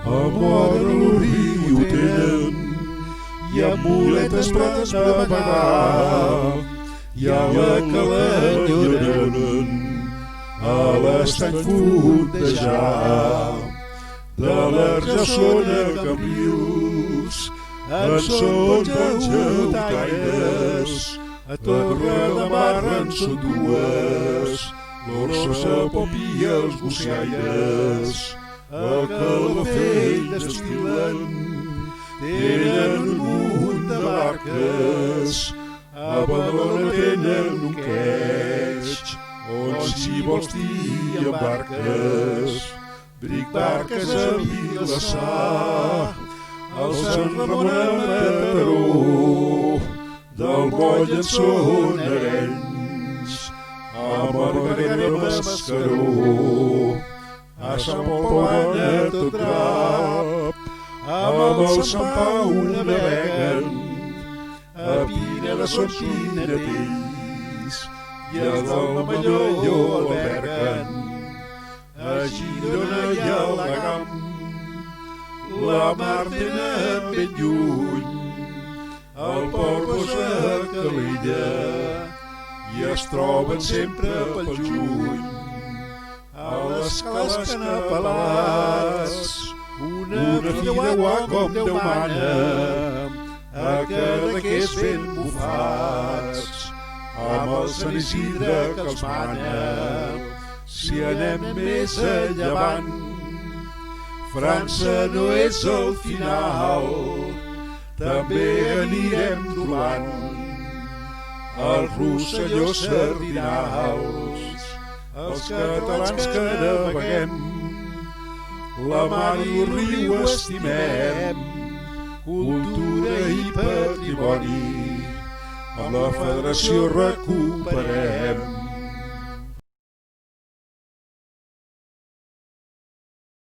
a vora el riu tenen i amb muletes per navegar i a la que l'enyoren a l'estany fondejar. De l'Argessona a Cambrils en són jautaires, a Torre de Mar en són dues, l'Orsa, Pop i els Gossaires, a Calafell destil·len, tenen un munt de barques, a Badalona tenen un queig, on si vols t'hi embarques. Bric barques a Vilassar, al Sant Ramon a Mataró, del Moll en són Arenys, a Margarida a Mascaró, a Sant Pau a tot drap, amb el Sant Pau naveguen, a Pineda són pinetells i a Dalmalló alberguen. A Girona i a l'Agam la mar tenen ben lluny, el port posa Calella i es troben sempre pel juny. A les cales Canapalats una fideuà com Déu mana, a Cadaqués ben bufats amb el Sant Isidre que els mana. Si anem més a llevant, França no és el final, també anirem trobant els Rossellós sardinals, els catalans que naveguem, la mar i el riu estimem, cultura i patrimoni, amb la federació recuperem.